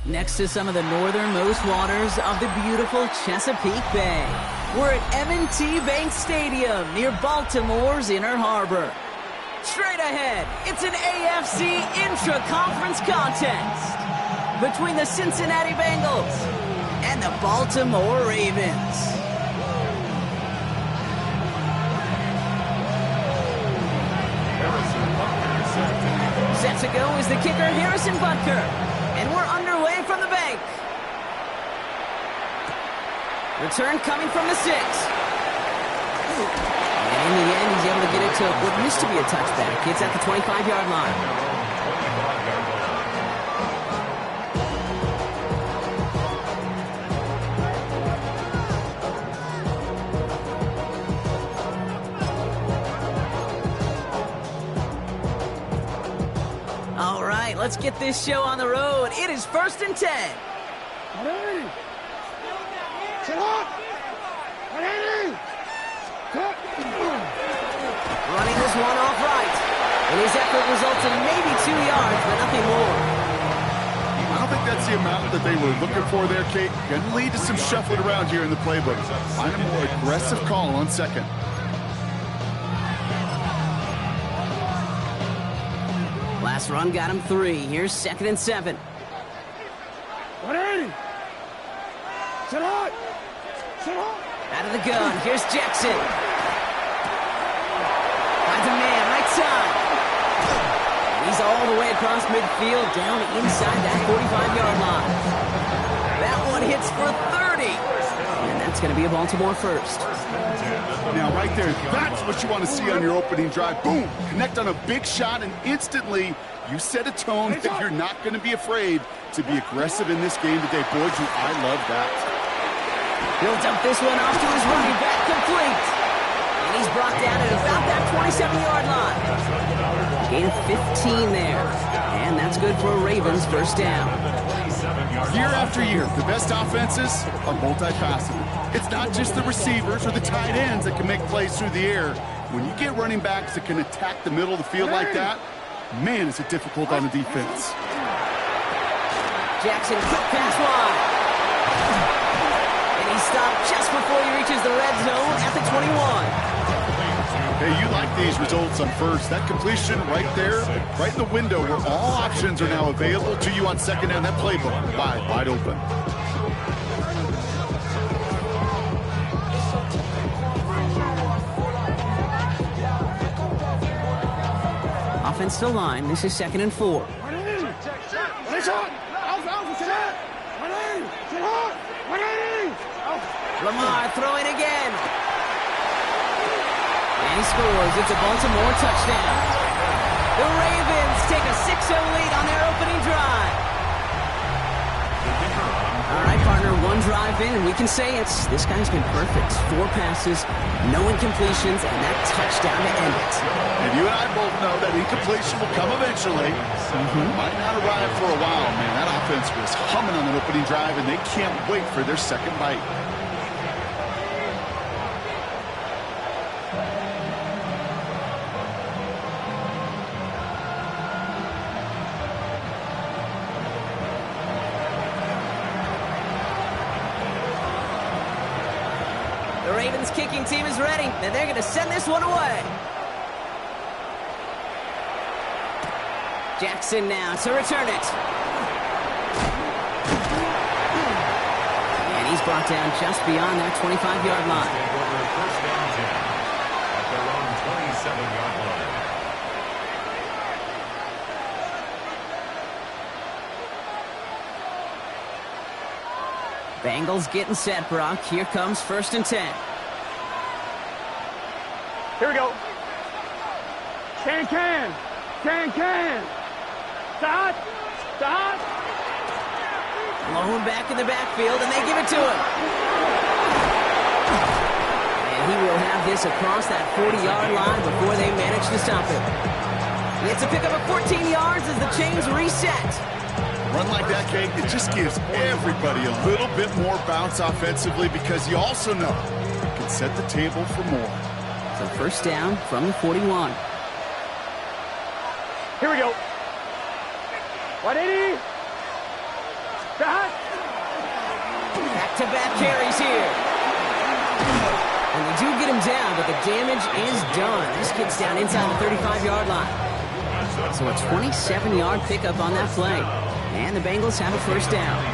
Next to some of the northernmost waters of the beautiful Chesapeake Bay, we're at M&T Bank Stadium near Baltimore's Inner Harbor. Straight ahead, it's an AFC intra-conference contest between the Cincinnati Bengals and the Baltimore Ravens. Set to go is the kicker, Harrison Butker. And we're underway from the bank. Return coming from the 6. And in the end, he's able to get it to what used to be a touchback. It's at the 25-yard line. All right, let's get this show on the road. It is 1st and 10. Running this one off right. And his effort results in maybe 2 yards, but nothing more. I don't think that's the amount that they were looking for there, Kate. Going to lead to some shuffling around here in the playbook. Find a more aggressive call on 2nd. Last run got him 3. Here's 2nd and 7. 180. Out of the gun. Here's Jackson. Finds a man, right side. He's all the way across midfield, down inside that 45-yard line. That one hits for 30. And that's going to be a Baltimore first. Now, right there, that's what you want to see on your opening drive. Boom! Connect on a big shot, and instantly you set a tone that you're not going to be afraid to be aggressive in this game today. Boy, I love that. He'll dump this one off to his running back, complete. And he's brought down at about that 27-yard line. Gain of 15 there. And that's good for a Ravens first down. Year after year, the best offenses are multifaceted. It's not just the receivers or the tight ends that can make plays through the air. When you get running backs that can attack the middle of the field like that, man, is it difficult on the defense. Jackson, quick pass wide. And he stopped just before he reaches the red zone at the 21. Hey, you like these results on first. That completion right there, right in the window where all options are now available to you on 2nd down. That playbook wide open. Offensive line, this is 2nd and 4. Lamar throwing again. And he scores. It's a Baltimore touchdown. The Ravens take a 6-0 lead on their opening drive. All right, partner, one drive in, and we can say this guy's been perfect. 4 passes, no incompletions, and that touchdown to end it. And you and I both know that incompletion will come eventually. Might not arrive for a while, man. That offense was humming on the opening drive, and they can't wait for their second bite. The Ravens kicking team is ready, and they're going to send this one away. Jackson now to return it. And he's brought down just beyond that 25-yard line. First down 10 at their own 27-yard line. Bengals getting set, Brock. Here comes 1st and 10. Here we go. Can. Stop. Blown back in the backfield, and they give it to him. And he will have this across that 40-yard line before they manage to stop him. It's a pickup of 14 yards as the chains reset. Run like that, Kate, it just gives everybody a little bit more bounce offensively because you also know you can and set the table for more. So first down from the 41. Here we go. 180. Back-to-back carries here. And they do get him down, but the damage is done. This kid's down inside the 35-yard line. So a 27-yard pickup on that play. And the Bengals have a first down.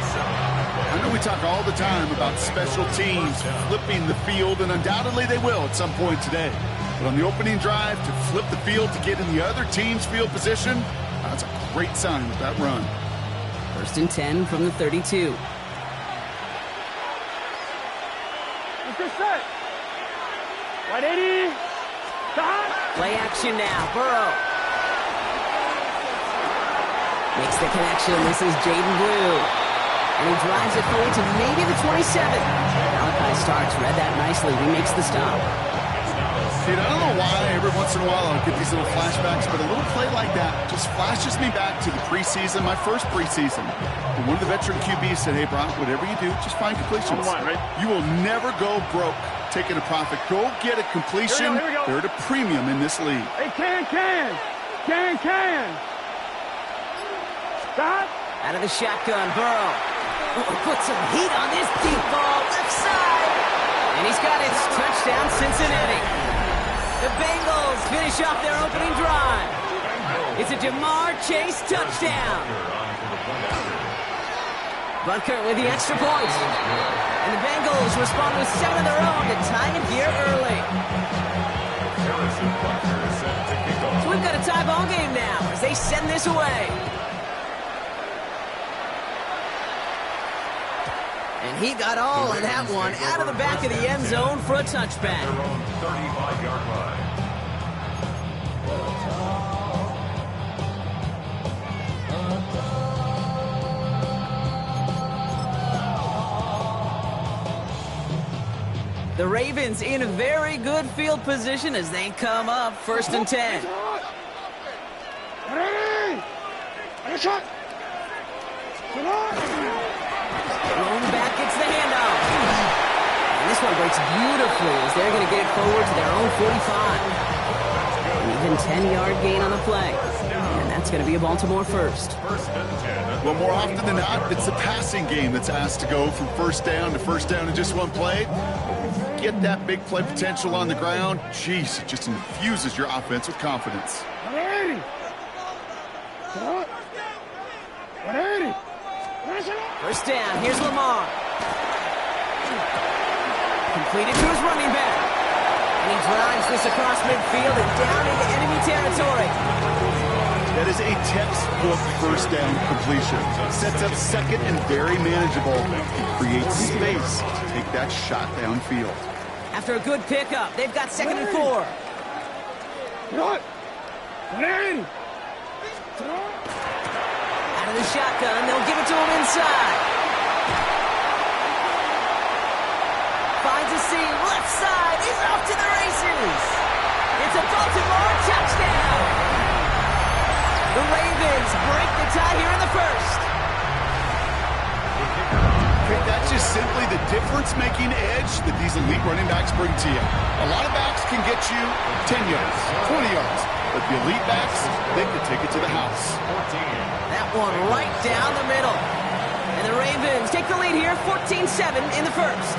I know we talk all the time about special teams flipping the field, and undoubtedly they will at some point today. But on the opening drive, to flip the field to get in the other team's field position, that's a great sign of that run. First and 10 from the 32. What's this set? 180. Play action now. Burrow makes the connection. This is Jaden Blue. And he drives it forward to maybe the 27. Malachi Starks read that nicely. He makes the stop. Dude, I don't know why every once in a while I'll get these little flashbacks, but a little play like that just flashes me back to the preseason, my first preseason. And one of the veteran QBs said, hey, Brock, whatever you do, just find completions. Right? You will never go broke taking a profit. Go get a completion. Here we go. They're at a premium in this league. Hey, can. Stop. Out of the shotgun, Burrow. Put some heat on this deep ball. Left side. And he's got it. Touchdown, Cincinnati. The Bengals finish off their opening drive. It's a Jamar Chase touchdown. Butker with the extra point. And the Bengals respond with 7 of their own to tie it here early. So we've got a tie ball game now as they send this away. And he got all of that one out of the back of the end zone for a touchback. The Ravens in a very good field position as they come up first and 10. Thrown back, gets the handoff. And this one breaks beautifully as they're going to get it forward to their own 45. An even 10-yard gain on the play. And that's going to be a Baltimore first. Well, more often than not, it's the passing game that's asked to go from first down in just one play. Get that big play potential on the ground. Jeez, it just infuses your offense with confidence. 180. First down, here's Lamar. Completed to his running back. And he drives this across midfield and down into enemy territory. That is a textbook first down completion. Sets up second and very manageable. It creates space to take that shot downfield. After a good pickup, they've got second and 4. What? 180. Out of the shotgun, they'll give it to him inside. Finds a seam, left side, he's off to the races. It's a Baltimore touchdown. The Ravens break the tie here in the first. Okay, that's just simply the difference-making edge that these elite running backs bring to you. A lot of backs can get you 10 yards, 20 yards, but the elite backs, they can take it to the house. That one right down the middle. And the Ravens take the lead here, 14-7 in the first.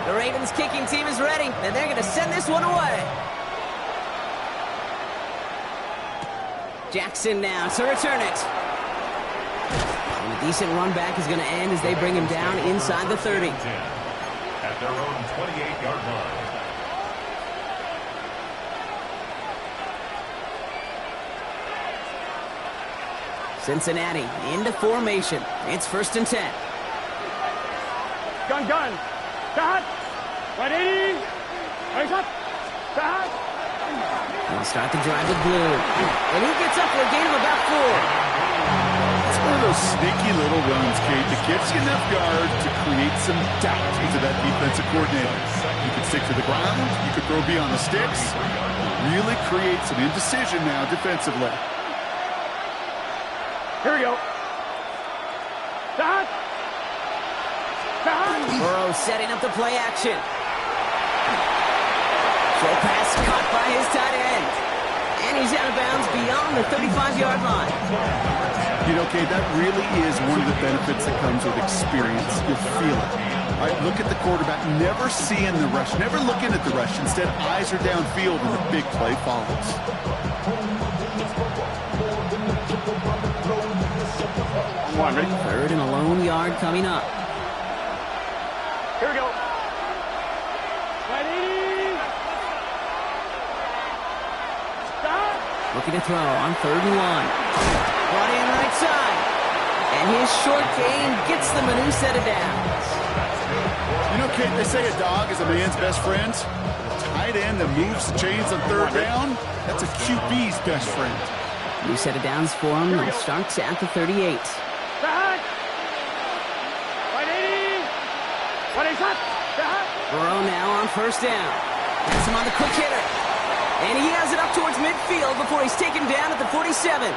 The Ravens kicking team is ready, and they're going to send this one away. Jackson now to return it. And a decent run back is going to end as they bring him down inside the 30. At their own 28-yard line. Cincinnati into formation. It's first and 10. Gun. Stop. 180. Stop. They'll start the drive with Blue. And he gets up for a gain of about 4. It's one of those sneaky little runs, Kate, that gives you enough yards to create some doubt into that defensive coordinator. You can stick to the ground. You could throw beyond the sticks. Really create some indecision now defensively. Here we go. Stop. Burrow setting up the play action. Short pass caught by his tight end. And he's out of bounds beyond the 35-yard line. You know, Kate, that really is one of the benefits that comes with experience. You feel it. All right, look at the quarterback, never seeing the rush, never looking at the rush. Instead, eyes are downfield, and the big play follows. Third and a lone yard coming up. Here we go. Ready. Stop. Looking to throw on 3rd and 1. Brought in right side. And his short gain gets them a new set of downs. You know, Kate, they say a dog is a man's best friend. A tight end that moves the chains on 3rd down, that's a QB's best friend. New set of downs for him. It starts at the 38. Back. 180. 180 shot. Back. Burrow now on 1st down. Has him on the quick hitter. And he has it up towards midfield before he's taken down at the 47.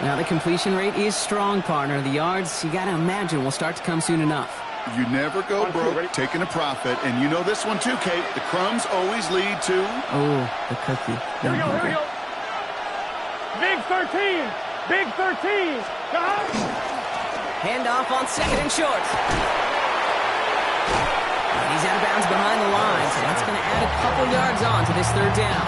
Now the completion rate is strong, partner. The yards, you got to imagine, will start to come soon enough. You never go broke taking a profit, and you know this one too, Kate. The crumbs always lead to... Oh, the cookie. Here we go. Here we go. Big 13. Big 13. Stop. Handoff on 2nd and short. And he's out of bounds behind the line, so that's going to add a couple yards on to this 3rd down.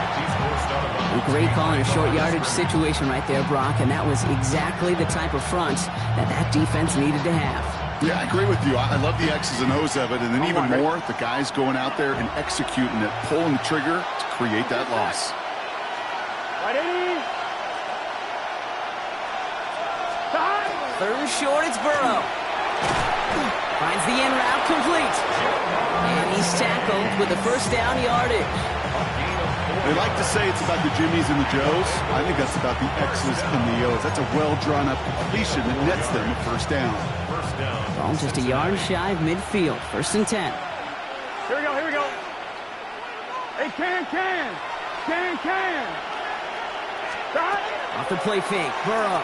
A great call in a short yardage situation right there, Brock, and that was exactly the type of front that defense needed to have. Yeah, I agree with you. I love the X's and O's of it, and then even more, the guys going out there and executing it, pulling the trigger to create that loss. 180. Stop. 3rd and short, it's Burrow. Finds the in route complete. And he's tackled with the 1st down yardage. They like to say it's about the Jimmies and the Joes. I think that's about the X's and the O's. That's a well-drawn-up completion that nets them a 1st down. Ball just a yard shy of midfield. 1st and 10. Here we go. Here we go. Hey, can. Stop. Off the play fake. Burrow.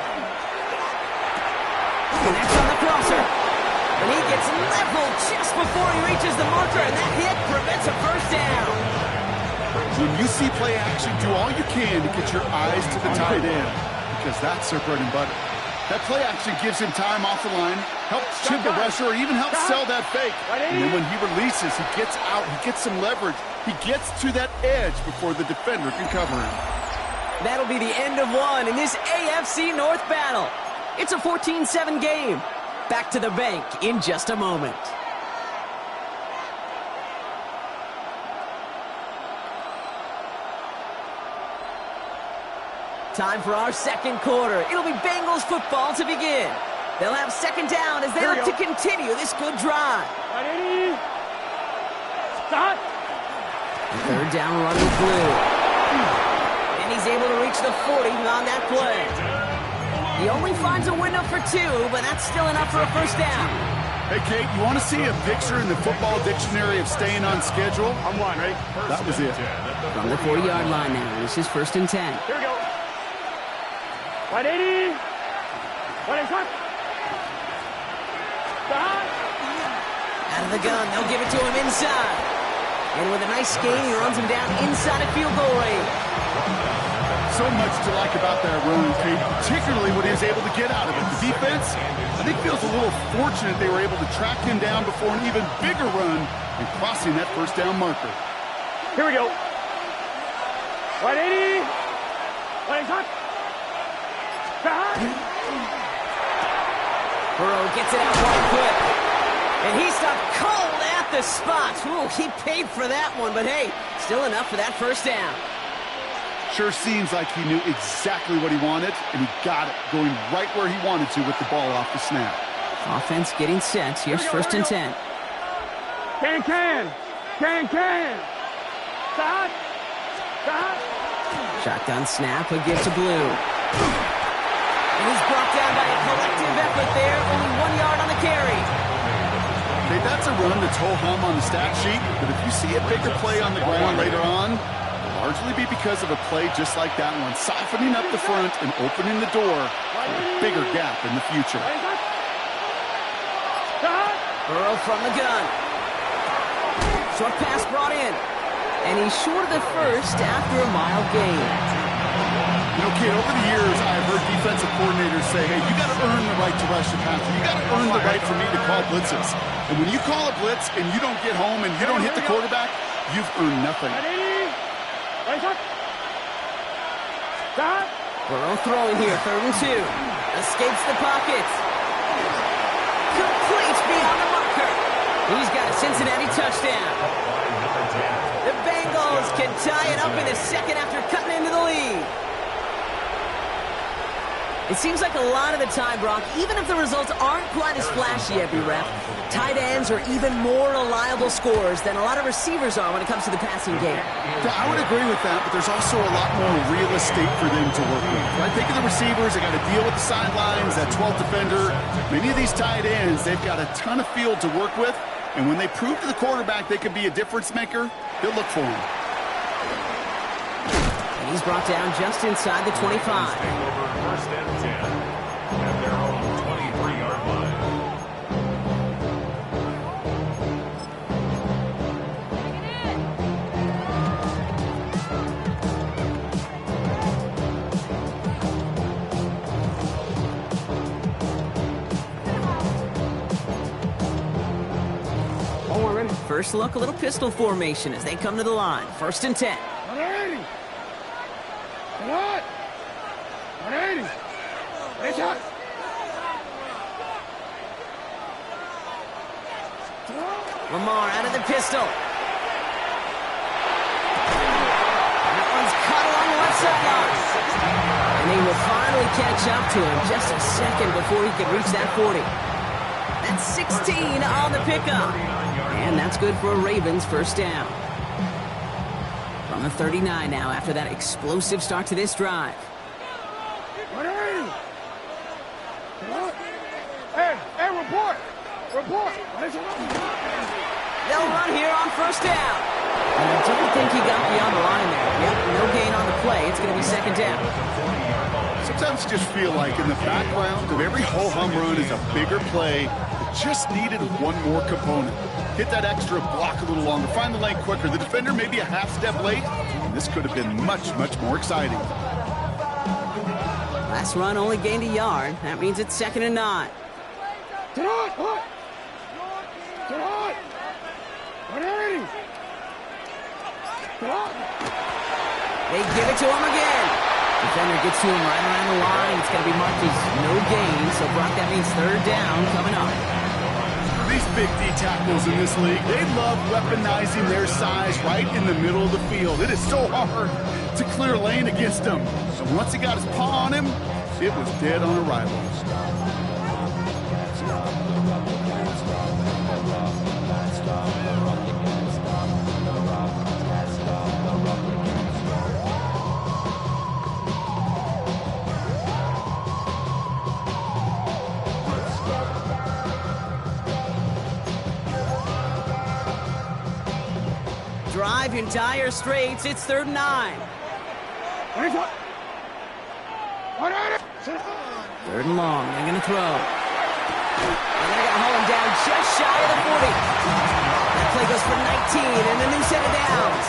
Connects on the crosser. And he gets leveled just before he reaches the marker, and that hit prevents a 1st down. When you see play action, do all you can to get your eyes to the tight end, because that's their bread and butter. That play action gives him time off the line, helps chip the rusher, or even helps sell that fake. And then when he releases, he gets out, he gets some leverage. He gets to that edge before the defender can cover him. That'll be the end of one in this AFC North battle. It's a 14-7 game. Back to the bank in just a moment. Time for our 2nd quarter. It'll be Bengals football to begin. They'll have 2nd down as they look to continue this good drive. 180. Stop. 3rd down run with Blue. And he's able to reach the 40 on that play. He only finds a window for 2, but that's still enough for a 1st down. Hey, Kate, you want to see a picture in the football dictionary of staying on schedule? I'm one, right? That was it. From the 40-yard line now, this is 1st and 10. Here we go. 180. 180 shot. Stop. Out of the gun, they'll give it to him inside. And with a nice gain, he runs him down inside of field goal range. So much to like about that run, Kate, particularly what he was able to get out of it. The defense, I think, feels a little fortunate they were able to track him down before an even bigger run and crossing that 1st down marker. Here we go. 180. 180 shot. Stop. Burrow gets it out one quick. And he stopped cold at the spot. Ooh, he paid for that one, but hey, still enough for that 1st down. Sure seems like he knew exactly what he wanted, and he got it, going right where he wanted to with the ball off the snap. Offense getting set. Here's 1st and 10. Can. Stop. Shotgun snap, a give to Blue. And he's brought down by a collective effort there. Only 1 yard on the carry. Okay, that's a run that's ho-hum on the stat sheet, but if you see a bigger play on the ground later on, largely be because of a play just like that one, softening up the front and opening the door for a bigger gap in the future. Burrow from the gun. Short pass brought in. And he's short of the first after a mild gain. You know, kid, over the years, I've heard defensive coordinators say, hey, you got to earn the right to rush the passer. You got to earn the right for me to call blitzes. And when you call a blitz and you don't get home and you don't hit the quarterback, you've earned nothing. Burrow throwing here, 3rd and 2. Escapes the pocket. Complete beyond the marker. He's got a Cincinnati touchdown. The Bengals can tie it up in a second after cutting into the lead. It seems like a lot of the time, Brock, even if the results aren't quite as flashy every rep, tight ends are even more reliable scorers than a lot of receivers are when it comes to the passing game. Yeah, I would agree with that, but there's also a lot more real estate for them to work with. Right? Think of the receivers. They got to deal with the sidelines, that 12th defender. Many of these tight ends, they've got a ton of field to work with, and when they prove to the quarterback they could be a difference maker, they'll look for him. And he's brought down just inside the 25. First and 10 at their own 23-yard line. First look, a little pistol formation as they come to the line. 1st and 10. 180. Come on. 180. Nice shot. Lamar out of the pistol. That one's caught along the left sideline. And he will finally catch up to him just a second before he can reach that 40. That's 16 on the pickup. And that's good for a Ravens 1st down. From the 39 now after that explosive start to this drive. Hey, report. They'll run here on 1st down. And I don't think he got beyond the line there. Yep, no gain on the play. It's going to be 2nd down. Sometimes you just feel like in the background of every ho-hum run is a bigger play that just needed one more component. Hit that extra block a little longer, find the lane quicker. The defender maybe a half step late, and this could have been much, much more exciting. Last run only gained a yard. That means it's 2nd and 9. Get on. 180. Get on. They give it to him again. Defender gets to him right around the line. It's going to be marked as no gain. So, Brock, that means 3rd down coming up. These big D tackles in this league, they love weaponizing their size right in the middle of the field. It is so hard to clear lane against them. And once he got his paw on him, it was dead on arrival. Drive in dire straits. It's 3rd and 9. 3rd and long. They're going to throw. And they're going to haul him down just shy of the 40. That play goes for 19 and a new set of downs.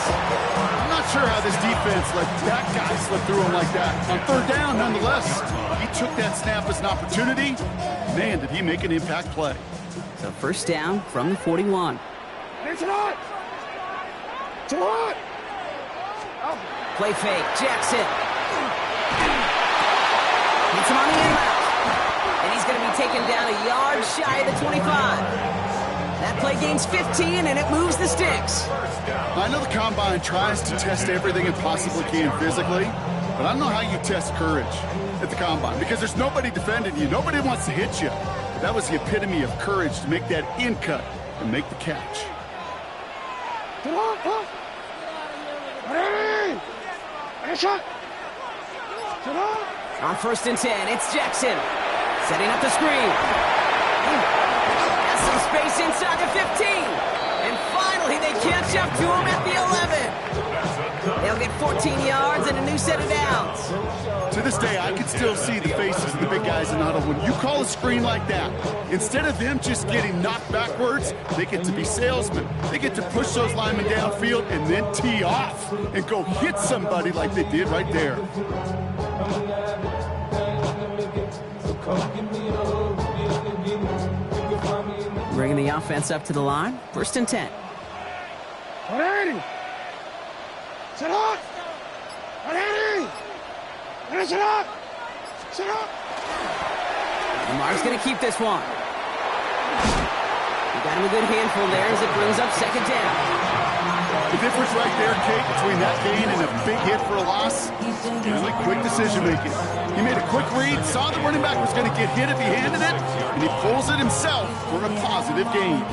I'm not sure how this defense let that guy slip through him like that. On 3rd down, nonetheless, he took that snap as an opportunity. Man, did he make an impact play. So 1st down from the 41. Play fake. Jackson. Hits him on the inbound. And he's going to be taken down a yard shy of the 25. That play gains 15, and it moves the sticks. I know the Combine tries to test everything it possibly can physically, but I don't know how you test courage at the Combine because there's nobody defending you. Nobody wants to hit you. But that was the epitome of courage to make that in cut and make the catch. On 1st and 10, it's Jackson. Setting up the screen. Has some space inside the 15. And finally, they catch up to him at the 11. They'll get 14 yards and a new set of downs. To this day, I can still see the faces of the big guys in the huddle. When you call a screen like that, instead of them just getting knocked backwards, they get to be salesmen. They get to push those linemen downfield and then tee off and go hit somebody like they did right there. Bringing the offense up to the line. 1st and 10. Ready. Sit up. Ready. Sit up. Sit up. Lamar's going to keep this one. He got him a good handful there as it brings up 2nd down. The difference right there, Kate, between that gain and a big hit for a loss, really quick decision-making. He made a quick read, saw the running back was going to get hit if he handed it, and he pulls it himself for a positive gain.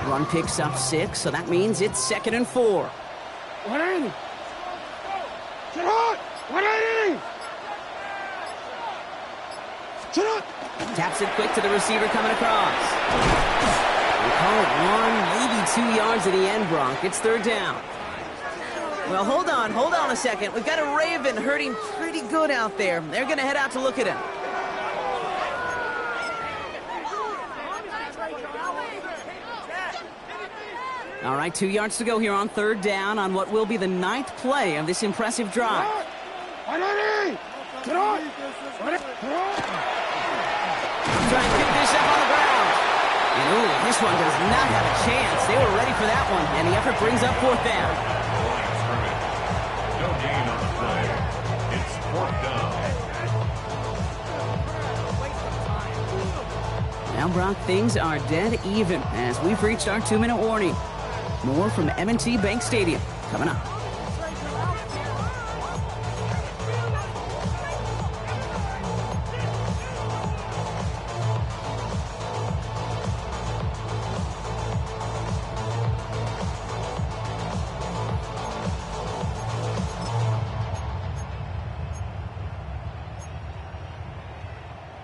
Run picks up 6, so that means it's 2nd and 4. 180. Sit up. 180. Sit up. Taps it quick to the receiver coming across. We call it 1, maybe 2 yards at the end, Bronk. It's 3rd down. Well, hold on a second. We've got a Raven hurting pretty good out there. They're going to head out to look at him. All right, 2 yards to go here on 3rd down on what will be the 9th play of this impressive drive. Try and pick this up on the ground. And ooh, this one does not have a chance. They were ready for that one, and the effort brings up 4th down. No gain on the play. It's 4th down. Now, Brock, things are dead even as we've reached our 2-minute warning. More from M&T Bank Stadium coming up.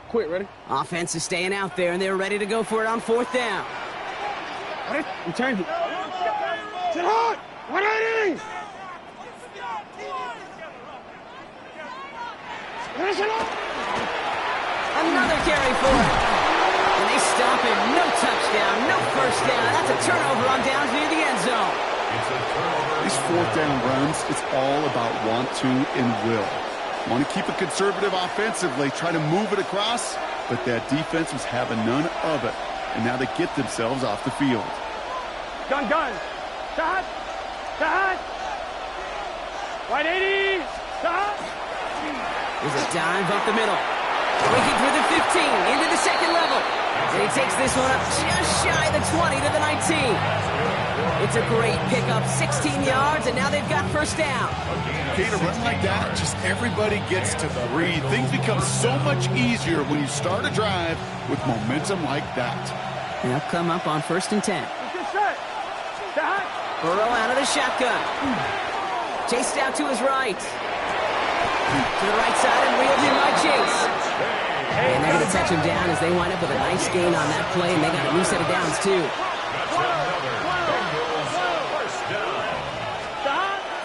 Quick, ready? Offense is staying out there, and they're ready to go for it on 4th down. Ready? We change it. Sit hard. 180. Another carry for it. And they stop him. No touchdown, no 1st down. That's a turnover on downs near the end zone. These 4th down runs, it's all about want to and will. Want to keep it conservative offensively, try to move it across, but that defense was having none of it. And now they get themselves off the field. Gun. Shot. 180. Shot. There's a dive up the middle. Breaking through the 15, into the 2nd level. And he takes this one up just shy of the 20 to the 19. It's a great pickup, 16 yards, and now they've got 1st down. Okay, to run like that, just everybody gets to breathe. Things become so much easier when you start a drive with momentum like that. They'll come up on 1st and 10. Shot. Burrow out of the shotgun. Chased out to his right. To the right side and reeled in by Chase. And they're going to touch him down as they wind up with a nice gain on that play, and they got a new set of downs, too.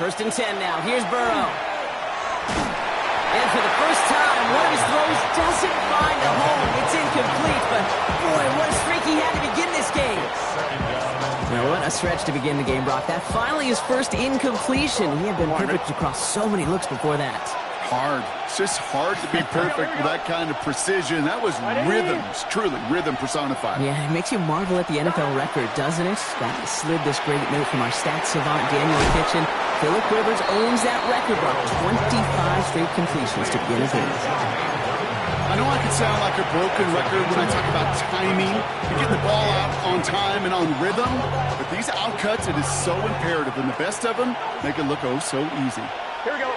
1st and 10 now. Here's Burrow. And for the first time, one of his throws doesn't find a home. It's incomplete, but boy, what a streak he had to begin this game. Now, what a stretch to begin the game, Brock. That finally his first incompletion. He had been perfect across so many looks before that. Hard. It's just hard to be perfect with that kind of precision. That was rhythm. It's truly rhythm personified. Yeah, it makes you marvel at the NFL record, doesn't it? That slid this great note from our stats savant, Daniel Kitchen. Phillip Rivers owns that record, Brock. 25 straight completions to begin a game. I know I can sound like a broken record when I talk about timing and getting the ball out on time and on rhythm, but these outcuts, it is so imperative, and the best of them make it look oh so easy. Here we go.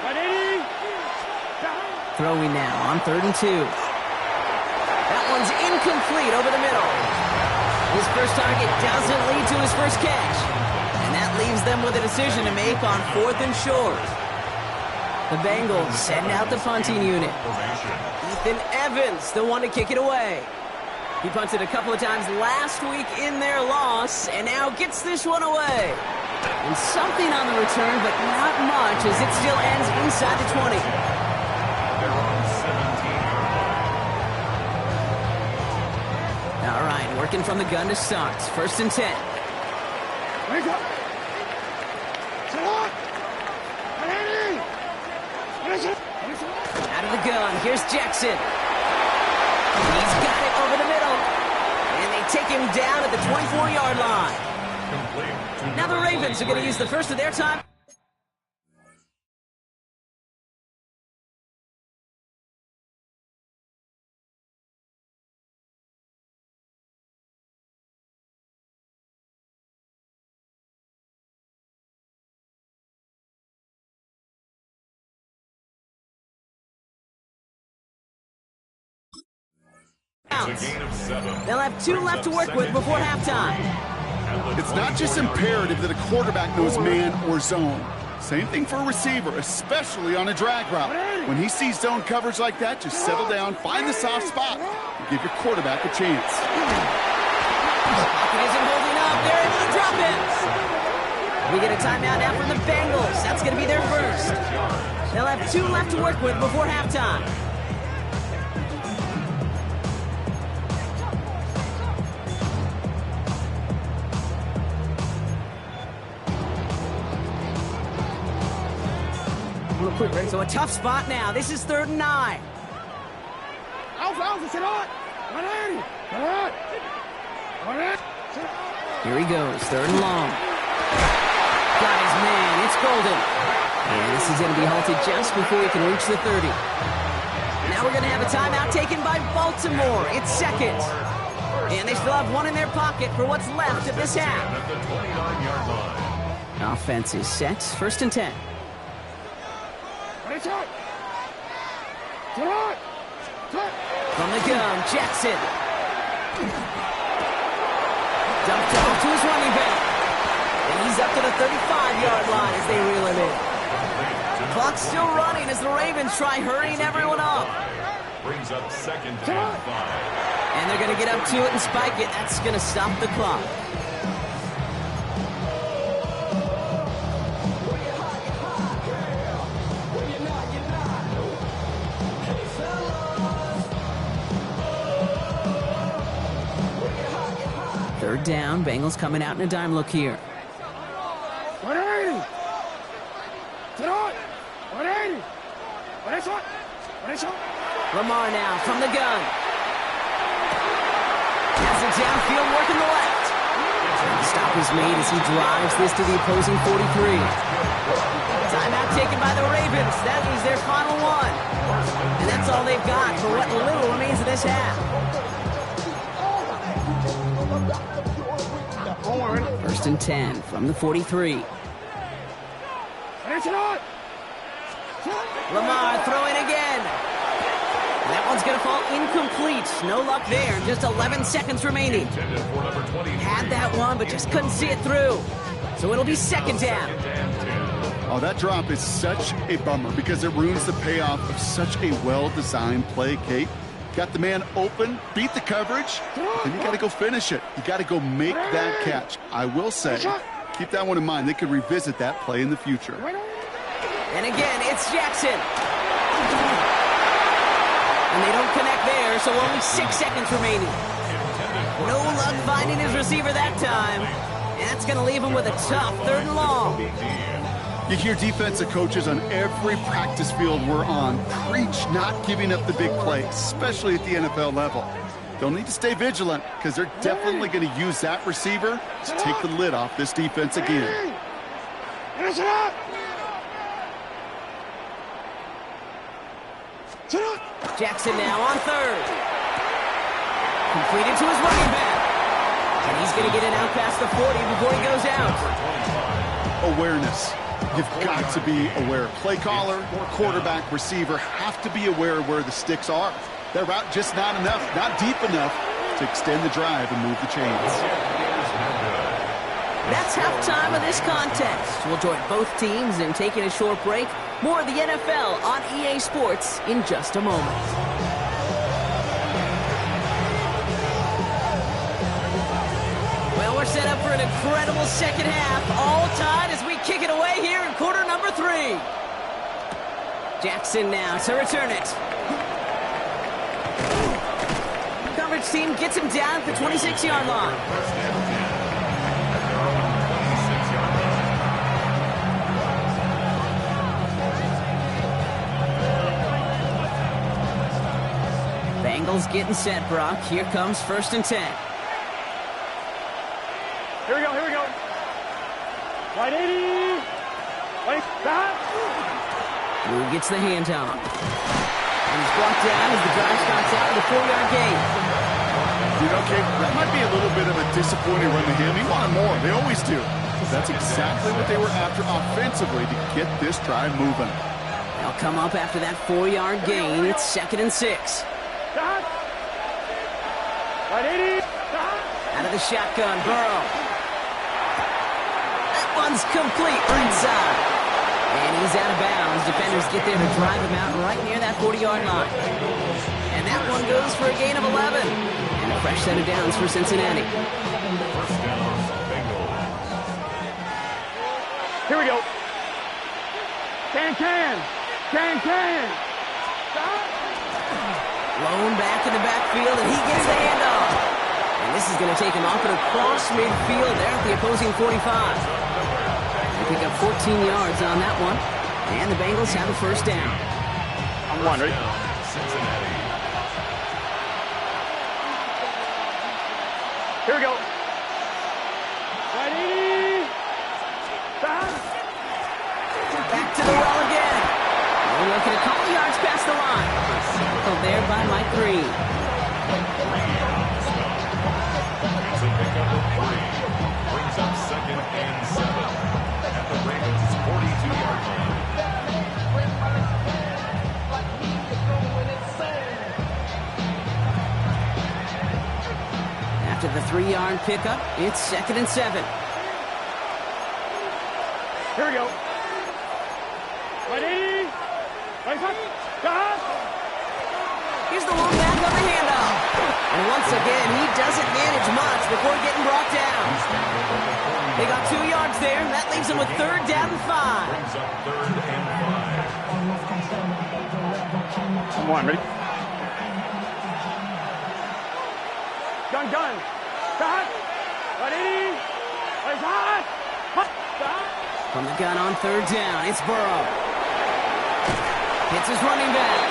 180. Throwing now on 3rd and 2. That one's incomplete over the middle. His first target doesn't lead to his first catch. And that leaves them with a decision to make on 4th and short. The Bengals send out the punting unit. Ethan Evans, the one to kick it away. He punted a couple of times last week in their loss, and now gets this one away. And something on the return, but not much, as it still ends inside the 20. They're on 17. All right, working from the gun to start. 1st and 10. Out of the gun, here's Jackson. He's got it over the middle. And they take him down at the 24-yard line. Now the Ravens are going to use the first of their time. They'll have 2 left to work with before halftime. It's not just imperative that a quarterback knows man or zone. Same thing for a receiver, especially on a drag route. When he sees zone coverage like that, just settle down, find the soft spot, and give your quarterback a chance. Pocket isn't holding up. They're able to drop it. We get a timeout now from the Bengals. That's going to be their first. They'll have 2 left to work with before halftime. So a tough spot now. This is 3rd and 9. Here he goes, 3rd and long. Got his man, it's Golden. And this is going to be halted just before he can reach the 30. Now we're going to have a timeout taken by Baltimore. It's 2nd. And they still have 1 in their pocket for what's left of this half. Offense is set, 1st and 10. From the gun, Jackson. Dumped off to his running back. And he's up to the 35-yard line as they reel him in. Clock's still running as the Ravens try hurrying everyone up. Brings up 2nd and 5. And they're going to get up to it and spike it. That's going to stop the clock. Third down, Bengals coming out in a dime look here. Lamar now from the gun. Has it downfield, working the left. The stop is made as he drives this to the opposing 43. Timeout taken by the Ravens. That is their final one. And that's all they've got for what little remains of this half. 1st and 10 from the 43. Lamar throwing again. That one's going to fall incomplete. No luck there. Just 11 seconds remaining. Had that one, but just couldn't see it through. So it'll be 2nd down. Oh, that drop is such a bummer because it ruins the payoff of such a well-designed play, Kate. Got the man open, beat the coverage, then you got to go finish it. You got to go make that catch. I will say, keep that one in mind. They could revisit that play in the future. And again, it's Jackson. And they don't connect there, so only 6 seconds remaining. No luck finding his receiver that time. And that's going to leave him with a tough 3rd and long. You hear defensive coaches on every practice field we're on preach not giving up the big plays, especially at the NFL level. They'll need to stay vigilant because they're definitely going to use that receiver to take the lid off this defense again. Jackson now on 3rd. Completed to his running back. And he's going to get it out past the 40 before he goes out. Awareness. You've got to be aware. Play caller, quarterback, receiver have to be aware of where the sticks are. That route just not enough, not deep enough to extend the drive and move the chains. That's halftime of this contest. We'll join both teams in taking a short break. More of the NFL on EA Sports in just a moment. Well, we're set up for an incredible second half. All tied as we kick it away here in quarter number 3. Jackson now to return it. Coverage team gets him down at the 26-yard line. Bengals getting set, Brock. Here comes 1st and 10. Here we go, here we go. Right 80. Right, stop. Blue gets the handoff. And he's brought down as the drive starts out with a 4-yard gain. Okay, that might be a little bit of a disappointing run to him. He wanted more. They always do. That's exactly what they were after offensively to get this drive moving. They'll come up after that 4-yard gain. It's 2nd and 6. Stop. Right 80. Stop. Out of the shotgun, Burrow. That one's complete right side. And he's out of bounds. Defenders get there to drive him out right near that 40-yard line. And that one goes for a gain of 11. And a fresh set of downs for Cincinnati. First down, Bengals. Here we go. Can. Stop. Blown back in the backfield, and he gets the handoff. And this is going to take him off and across midfield there at the opposing 45. They pick up 14 yards on that one. And the Bengals have a first down. I'm one, ready? Cincinnati. Here we go. Right 80. Stop. Back to the well again. We're looking a couple yards past the line. Oh, there by Mike Green. It's a pickup of 3. Brings up 2nd and 7. At the Ravens' 42-yard line. After the 3-yard pickup, it's 2nd and 7. Here we go. Right 80. Right foot. Stop. Here's the one back on the handoff. And once again, he doesn't manage much before getting brought down. They got 2 yards there. That leaves them with 3rd down and 5. Brings up 3rd and 5. I'm one, ready? Gun. Stop. Right 80. Right hot. Stop. From the gun on 3rd down, it's Burrow. Hits his running back.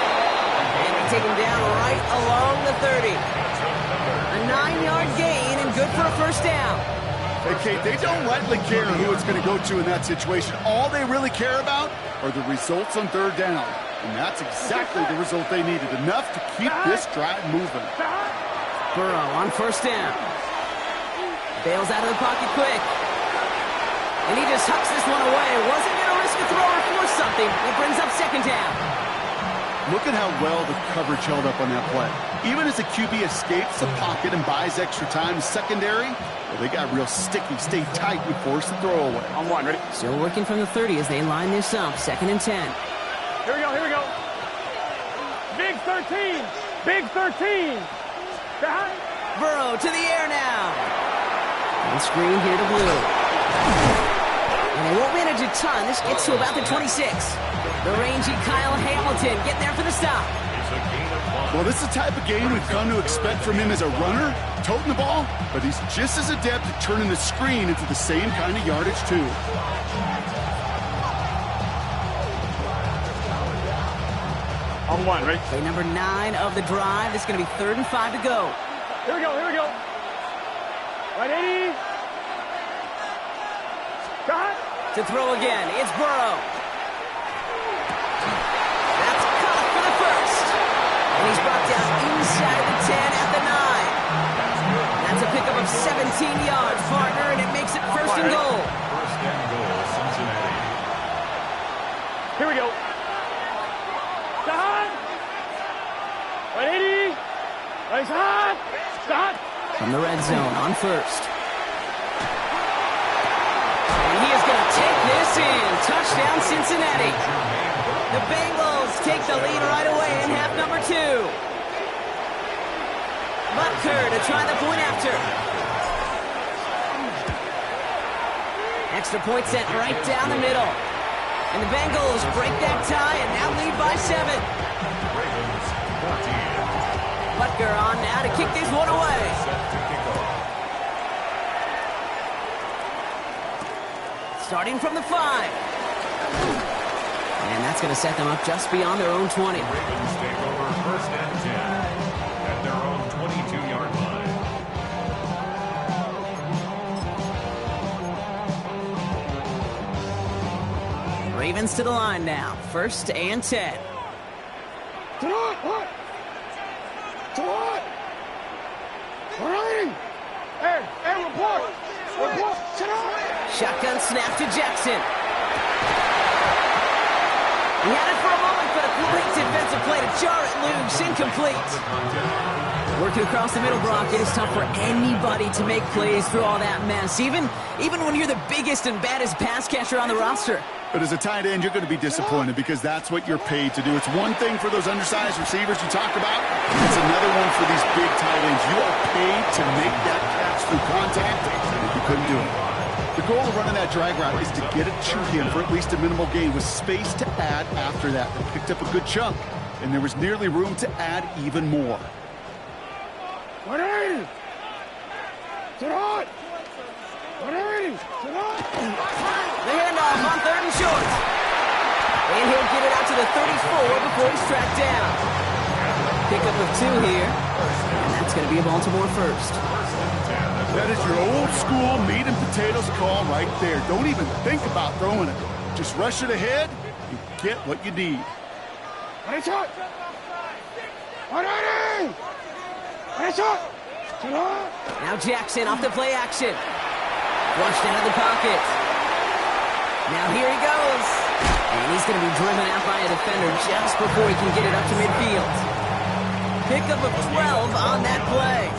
And they take him down right along the 30. A 9-yard gain and good for a first down. Hey, Kate, they don't lightly care who it's going to go to in that situation. All they really care about are the results on 3rd down. And that's exactly the result they needed. Enough to keep this drive moving. Burrow on 1st down. Bails out of the pocket quick. And he just hucks this one away. Wasn't going to risk a throw or force something. It brings up 2nd down. Look at how well the coverage held up on that play. Even as the QB escapes the pocket and buys extra time secondary, well, they got real sticky, stay tight, and force the throw away. I'm one, ready? Still working from the 30 as they line this up. 2nd and 10. Here we go. Big 13. Big 13. Stop. Burrow to the air now. And screen here to Blue. And they won't manage a ton. This gets to about the 26. The rangy Kyle Hamilton getting there for the stop. Well, this is the type of game we've come to expect from him as a runner, toting the ball, but he's just as adept at turning the screen into the same kind of yardage, too. On one, ready? Play number 9 of the drive. This is going to be 3rd and 5 to go. Here we go. Right 80. Stop. To throw again, it's Burrow. That's caught for the first. And he's brought down inside the 10 at the 9. That's a pickup of 17 yards, partner, and it makes it 1st and goal. 1st and goal, Cincinnati. Here we go. Stop. Right 80. Right side. Stop. From the red zone on 1st. Jackson, touchdown Cincinnati. The Bengals take the lead right away in half number 2. Butker to try the point after. Extra point set right down the middle. And the Bengals break that tie and now lead by 7. Butker on now to kick this one away. Starting from the 5. And that's going to set them up just beyond their own 20. Ravens take over first and 10 at their own 22-yard line. Ravens to the line now. First and 10. Shotgun snap to Jackson. He had it for a moment, but a great defensive play to jar it loose. Incomplete. Working across the middle, Brock, it is tough for anybody to make plays through all that mess, even when you're the biggest and baddest pass catcher on the roster. But as a tight end, you're going to be disappointed because that's what you're paid to do. It's one thing for those undersized receivers you talk about. It's another one for these big tight ends. You are paid to make that catch through contact, and you couldn't do it. The goal of running that drag route is to get it to him for at least a minimal gain with space to add after that. They picked up a good chunk, and there was nearly room to add even more. The handoff on 3rd and short. And he'll get it out to the 34 before he's tracked down. Pickup of 2 here. And that's going to be a Baltimore first. That is your old school meat and potatoes call right there. Don't even think about throwing it. Just rush it ahead and get what you need. Now Jackson off the play action. Flushed out of the pocket. Now here he goes. And he's going to be driven out by a defender just before he can get it up to midfield. Pickup of 12 on that play.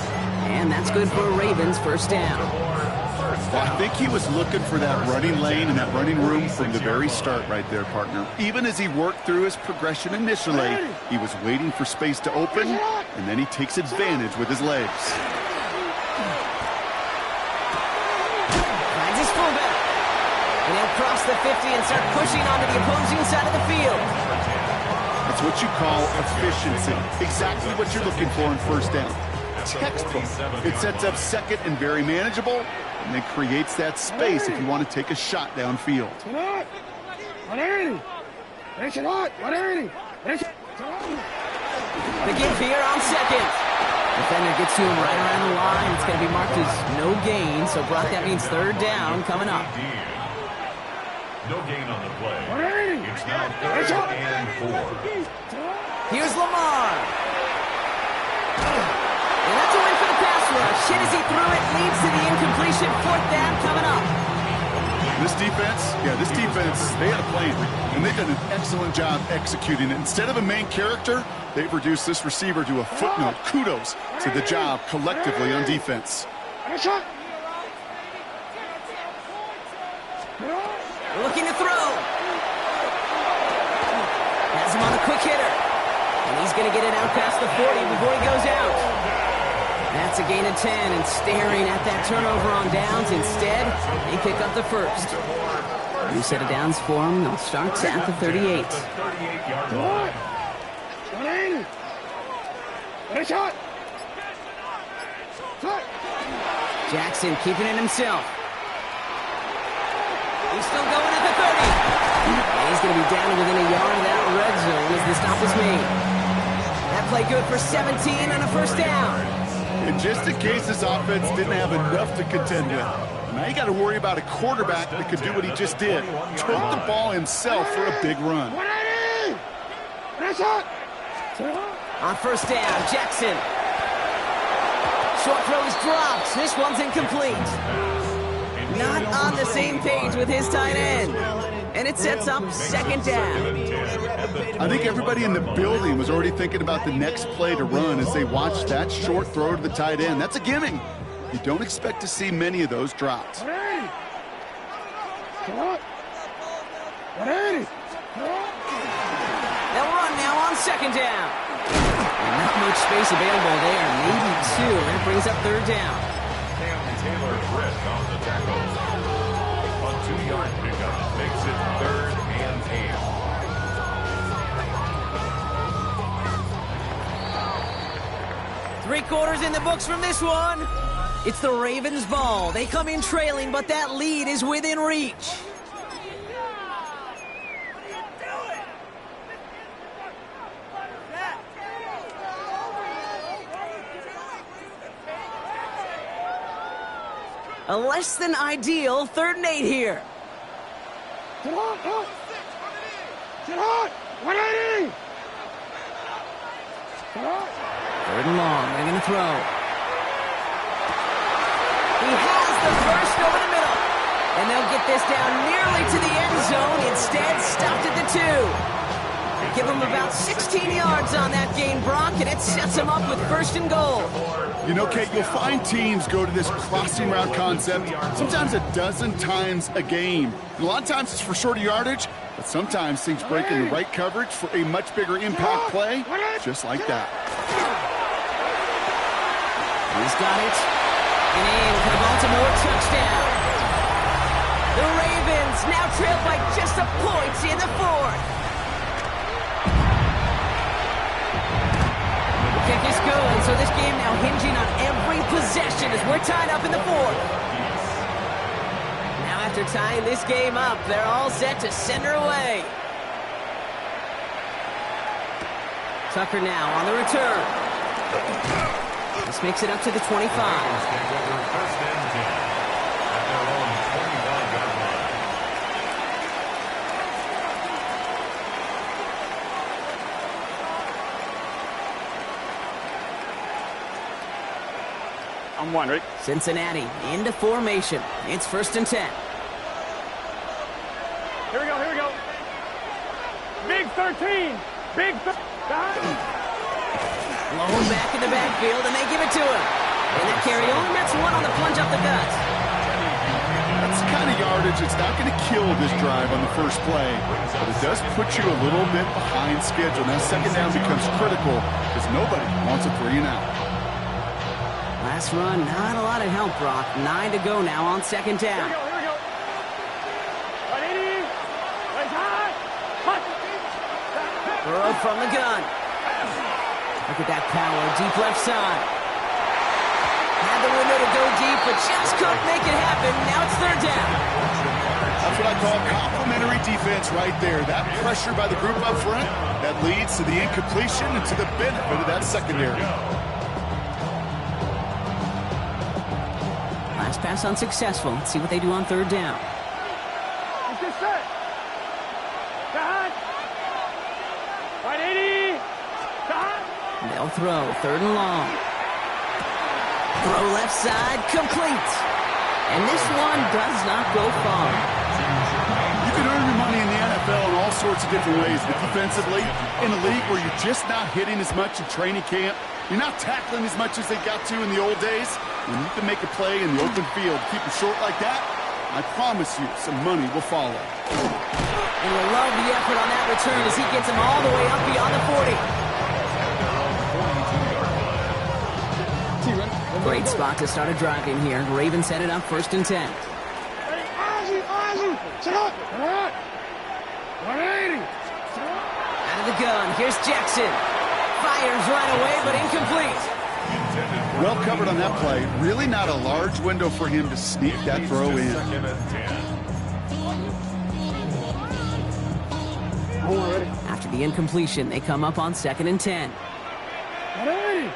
And that's good for Ravens first down. Well, I think he was looking for that running lane and that running room from the very start right there, partner. Even as he worked through his progression initially, he was waiting for space to open, and then he takes advantage with his legs. Finds his fullback. And he'll cross the 50 and start pushing onto the opposing side of the field. That's what you call efficiency. Exactly what you're looking for in first down. Textbook. It sets up second and very manageable, and then creates that space if you want to take a shot downfield. The give here on second. Defender gets to him right around the line. It's going to be marked as no gain, so Brock, that means 3rd down coming up. No gain on the play. It's now 3rd and 4. Here's Lamar. And that's a win for the pass rush. Hit as he threw it, leads to the incompletion. 4th down coming up. This defense, they had a plan, and they've done an excellent job executing it. Instead of a main character, they've reduced this receiver to a footnote. Kudos to the job collectively on defense. Looking to throw. Has him on a quick hitter. And he's going to get it out past the 40 before he goes out. That's a gain of 10, and staring at that turnover on downs. Instead, they pick up the first. New set of downs for him. They'll start at the 38. Jackson keeping it himself. He's still going at the 30. And he's going to be down within a yard of that red zone as the stop is made. That play good for 17 on a first down. And just in case this offense didn't have enough to contend with, now you got to worry about a quarterback that could do what he just did. Took the ball himself for a big run. On first down, Jackson. Short throw is dropped. This one's incomplete. Not on the same page with his tight end. And it sets up 2nd down. I think everybody in the building was already thinking about the next play to run as they watched that short throw to the tight end. That's a gimme. You don't expect to see many of those dropped. They'll run now on second down. And not much space available there. Maybe two. That brings up third down. Taylor Britt on the tackle. A 2-yard pickup makes it 3rd and 8. Three quarters in the books from this one. It's the Ravens' ball. They come in trailing, but that lead is within reach. A less than ideal 3rd and 8 here. Get on! 180! Third and long. They're going to throw. He has the first over the middle. And they'll get this down nearly to the end zone. Instead, stopped at the 2. Give them about 16 yards on that gain, Brock, and it sets them up with 1st and goal. You know, Kate, you'll find teams go to this crossing route concept sometimes a dozen times a game. And a lot of times it's for shorter yardage, but sometimes things break in the right coverage for a much bigger impact play, just like that. He's got it. And in for the Baltimore touchdown. The Ravens now trail by just a point in the 4th. Kick is good, so this game now hinging on every possession as we're tied up in the 4th. Now after tying this game up, they're all set to send her away. Tucker now on the return. This makes it up to the 25. I'm one, ready? Cincinnati into formation. It's 1st and 10. Here we go. Big 13. Big 13. Blown back in the backfield, and they give it to him. And that carry only nets one on the plunge up the gut. That's the kind of yardage it's not going to kill this drive on the first play, but it does put you a little bit behind schedule. Now second down becomes critical because nobody wants a 3 and out. Last run, not a lot of help, Brock. 9 to go now on second down. Here we go. 180. Right high. Throw from the gun. Look at that power, deep left side. Had the window to go deep, but just couldn't make it happen. Now it's 3rd down. That's what I call complimentary defense right there. That pressure by the group up front, that leads to the incompletion and to the benefit of that secondary. Last pass unsuccessful. Let's see what they do on 3rd down. Let's get set. Cut. 180. Cut. They'll throw. 3rd and long. Throw left side. Complete. And this one does not go far. You can earn your money in the NFL in all sorts of different ways, but defensively, in a league where you're just not hitting as much in training camp, you're not tackling as much as they got to in the old days, when you can make a play in the open field, keep it short like that, I promise you some money will follow. And you'll love the effort on that return as he gets him all the way up beyond the 40. Great spot to start a drive in here. Ravens set it up 1st and 10. Sit up. 180. Out of the gun. Here's Jackson. Fires right away, but incomplete. Well covered on that play. Really not a large window for him to sneak that throw in. After the incompletion, they come up on 2nd and 10. 180.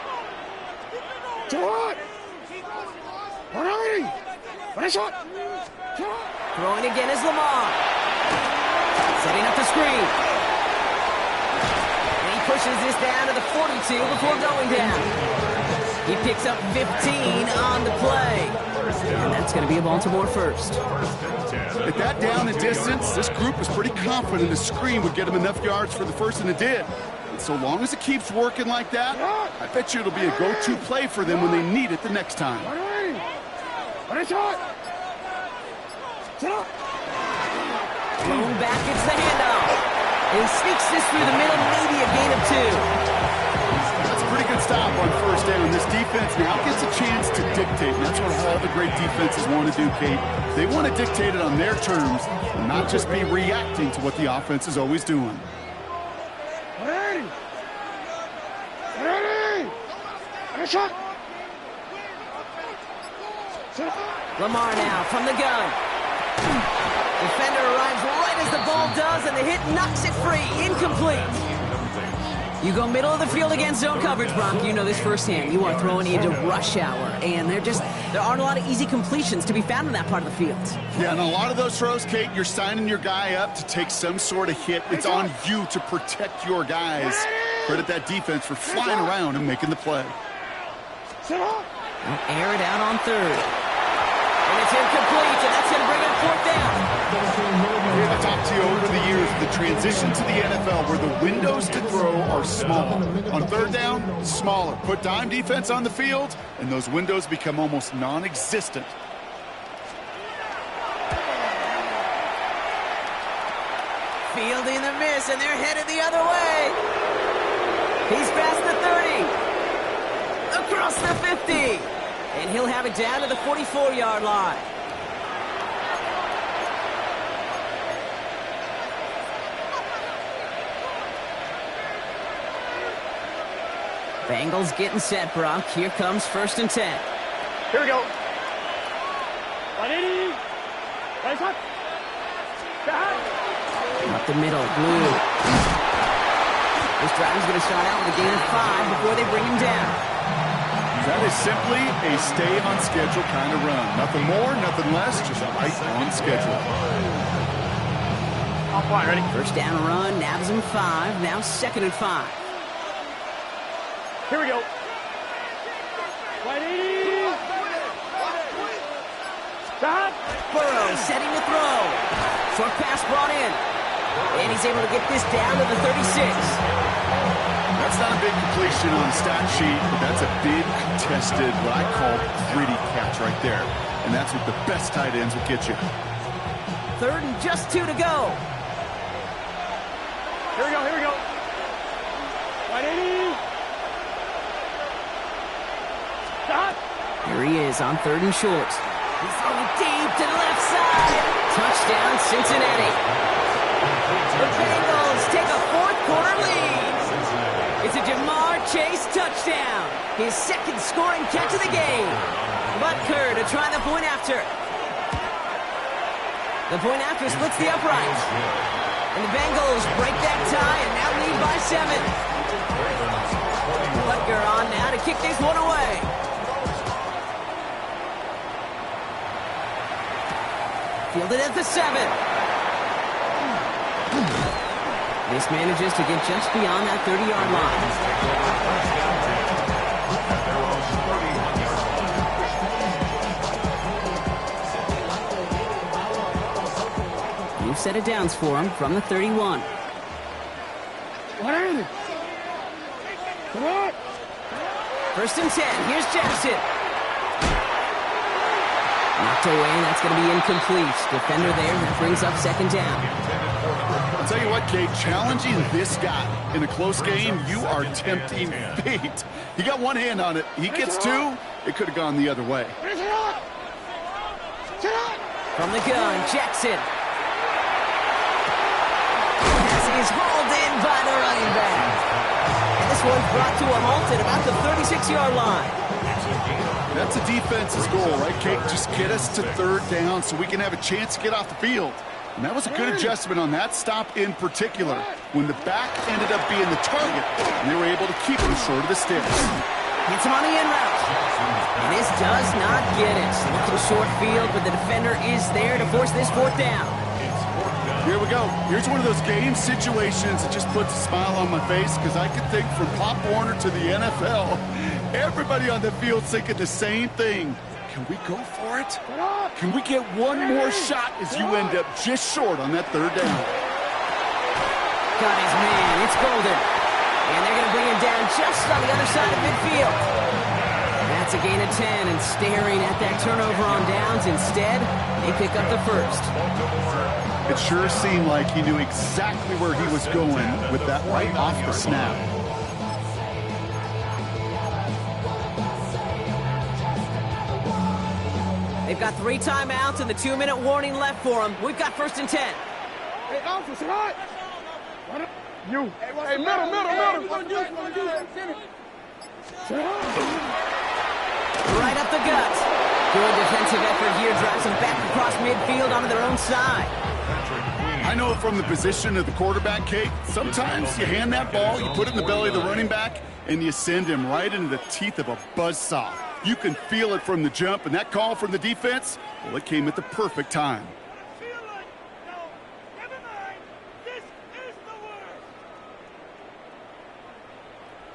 Shot. 180. Finish shot. Throwing again is Lamar. Setting up the screen. And he pushes this down to the 42 before going down. He picks up 15 on the play. And that's going to be a Baltimore first. At that down and distance, this group was pretty confident a screen would get him enough yards for the first, and it did. And so long as it keeps working like that, I bet you it'll be a go-to play for them when they need it the next time. Thrown back, it's the handoff. And he sneaks this through the middle, maybe a gain of 2. That's a pretty good stop on first down. This defense now gets a chance to dictate. And that's what all the great defenses want to do, Kate. They want to dictate it on their terms and not just be reacting to what the offense is always doing. Ready! Ready! Shot! Lamar now from the gun. Defender arrives right as the ball does, and the hit knocks it free. Incomplete. You go middle of the field against zone coverage, Brock. You know this firsthand. You are throwing into rush hour, and there aren't a lot of easy completions to be found in that part of the field. Yeah, and a lot of those throws, Kate, you're signing your guy up to take some sort of hit. It's on you to protect your guys. Credit that defense for flying around and making the play. Air it out on third. And it's incomplete, and that's going to bring up fourth down. I've talked to you over the years, the transition to the NFL where the windows to throw are small. On third down, smaller. Put dime defense on the field, and those windows become almost non-existent. Fielding the miss, and they're headed the other way. He's past the 30. Across the 50. And he'll have it down to the 44-yard line. Bengals getting set, Brock. Here comes 1st and 10. Here we go. 180. Right shot. Up the middle, blue. This drive is going to start out with a gain of 5 before they bring him down. That is simply a stay-on-schedule kind of run. Nothing more, nothing less, just right on schedule. Off line, ready? First down run, nabs him 5, now 2nd and 5. Here we go. 180. Stop. Burrow setting to throw. Short pass brought in. And he's able to get this down to the 36. That's not a big completion on the stat sheet, but that's a big contested, what I call gritty catch right there. And that's what the best tight ends will get you. 3rd and just 2 to go. Here we go, here we go. 180. Stop. Here he is on 3rd and short. He's throwing deep to the left side. Touchdown, Cincinnati. The Bengals take a 4th quarter lead. It's a Jamar Chase touchdown. His 2nd scoring catch of the game. Butker to try the point after. The point after splits the uprights. And the Bengals break that tie and now lead by 7. Butker on now to kick this one away. Fielded at the 7. This manages to get just beyond that 30-yard line. New set of downs for him from the 31. What are they? Come on. 1st and 10. Here's Jackson. Knocked away. That's going to be incomplete. Defender there. That brings up 2nd down. I'll tell you what, Kate, challenging this guy in a close game, you are tempting fate. He got one hand on it. He gets 2. It could have gone the other way. From the gun, Jackson. Pass is hauled in by the running back. And this one's brought to a halt at about the 36-yard line. That's a defense's goal, right, Kate? Just get us to 3rd down so we can have a chance to get off the field. And that was a good adjustment on that stop in particular, when the back ended up being the target, and they were able to keep him short of the sticks. Gets him on the in route. And this does not get it. Looking short field, but the defender is there to force this 4th down. Here we go. Here's one of those game situations that just puts a smile on my face, because I can think from Pop Warner to the NFL, everybody on the field thinking the same thing. Can we go for it? Can we get one more shot as you end up just short on that 3rd down? Got his man. It's Golden. And they're going to bring him down just on the other side of midfield. That That's a gain of 10, and staring at that turnover on downs. Instead, they pick up the first. It sure seemed like he knew exactly where he was going with that right off the snap. They've got 3 timeouts and the 2-minute warning left for them. We've got 1st and 10. Hey, officer, right? You. Hey, middle. Right up the gut. Good defensive effort here. Drives them back across midfield onto their own side. I know from the position of the quarterback, Kate, sometimes you hand that ball, you put it in the belly of the running back, and you send him right into the teeth of a buzzsaw. You can feel it from the jump, and that call from the defense, well, it came at the perfect time.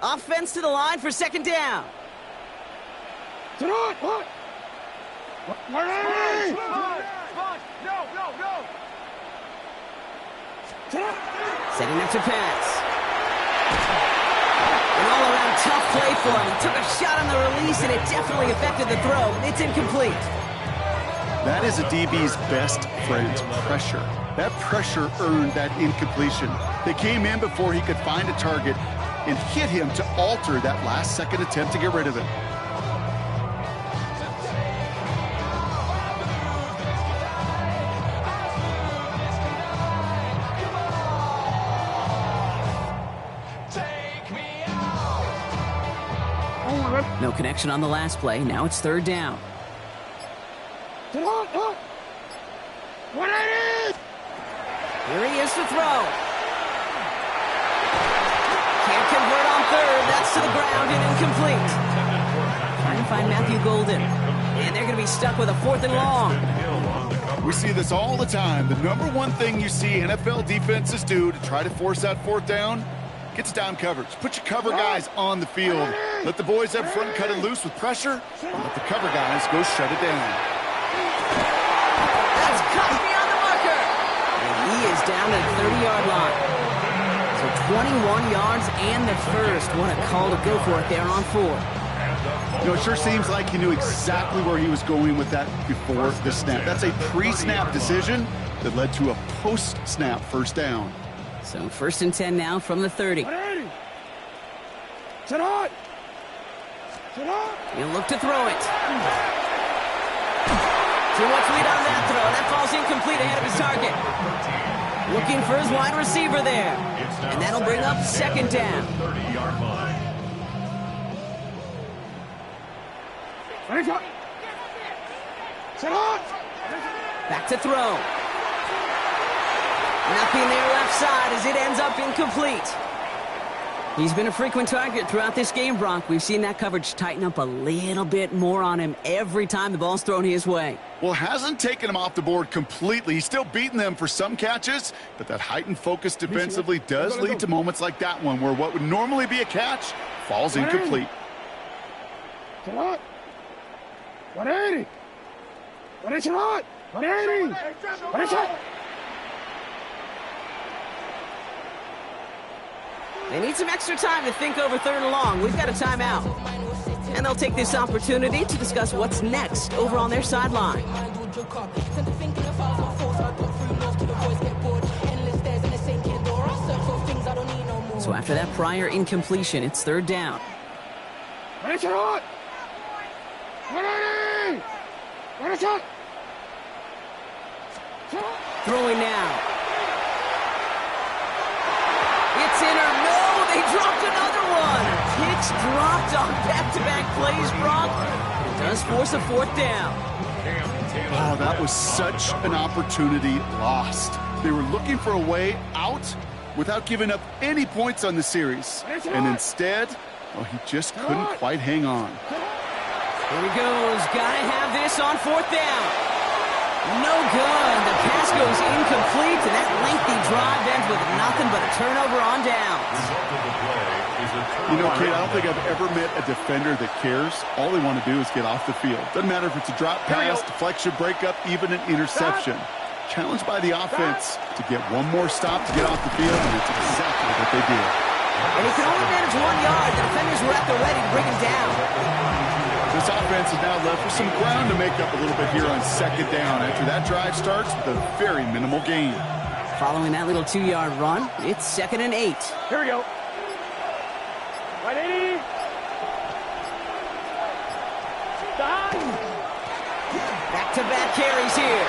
Offense to the line for 2nd down. What? No. Setting up to pass. An all-around tough play for him. He took a shot on the release, and it definitely affected the throw. It's incomplete. That is a DB's best friend, pressure. That pressure earned that incompletion. They came in before he could find a target and hit him to alter that last-second attempt to get rid of it. No connection on the last play. Now it's 3rd down. What it is? Here he is to throw. Can't convert on 3rd. That's to the ground and incomplete. Trying to find Matthew Golden. And they're going to be stuck with a 4th and long. We see this all the time. The number one thing you see NFL defenses do to try to force that 4th down, gets down coverage. Put your cover guys on the field. Let the boys up front cut it loose with pressure. Let the cover guys go shut it down. That's caught beyond the marker. And he is down at the 30-yard line. So 21 yards and the first. What a call to go for it there on 4th. You know, it sure seems like he knew exactly where he was going with that before the snap. That's a pre-snap decision that led to a post-snap 1st down. So 1st and 10 now from the 30. He'll look to throw it. Too much lead on that throw. That falls incomplete ahead of his target. Looking for his wide receiver there. And that'll bring up 2nd down. 30-yard line. Back to throw. Nothing there left side as it ends up incomplete. He's been a frequent target throughout this game, Brock. We've seen that coverage tighten up a little bit more on him every time the ball's thrown his way. Well, hasn't taken him off the board completely. He's still beating them for some catches, but that heightened focus defensively does lead to moments like that one where what would normally be a catch falls incomplete. 180. 180. They need some extra time to think over 3rd and long. We've got a timeout. And they'll take this opportunity to discuss what's next over on their sideline. So after that prior incompletion, it's 3rd down. Throwing now. It's in or no, they dropped another one. Pitch dropped on back-to-back plays, Brock. It does force a 4th down. Oh, that was such an opportunity lost. They were looking for a way out without giving up any points on the series. And instead, well, he just couldn't quite hang on. Here he goes. Gotta have this on 4th down. No good. The pass goes incomplete, and that lengthy drive ends with nothing but a turnover on downs. You know, Kate, I don't think I've ever met a defender that cares. All they want to do is get off the field. Doesn't matter if it's a drop pass, deflection, breakup, even an interception. Challenged by the offense to get one more stop to get off the field, and it's exactly what they did. And he can only manage 1 yard. The defenders were at the ready to bring him down. This offense is now left with some ground to make up a little bit here on second down after that drive starts with a very minimal gain. Following that little 2-yard run, it's 2nd and 8. Here we go. Right 80. Back-to-back carries here.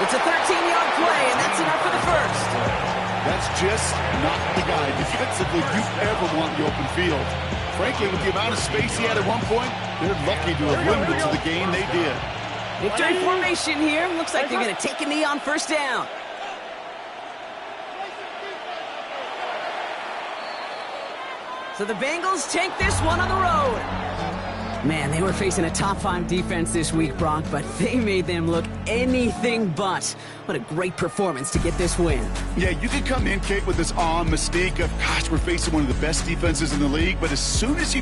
It's a 13-yard play, and that's enough for the first. That's just not the guy defensively you ever want in the open field. Frankly, with the amount of space he had at one point, they're lucky to have limited to the game they did. Victory formation here. Looks like they're going to take a knee on first down. So the Bengals take this one on the road. Man, they were facing a top-5 defense this week, Brock, but they made them look anything but. What a great performance to get this win. Yeah, you can come in, Kate, with this mystique of, gosh, we're facing one of the best defenses in the league, but as soon as you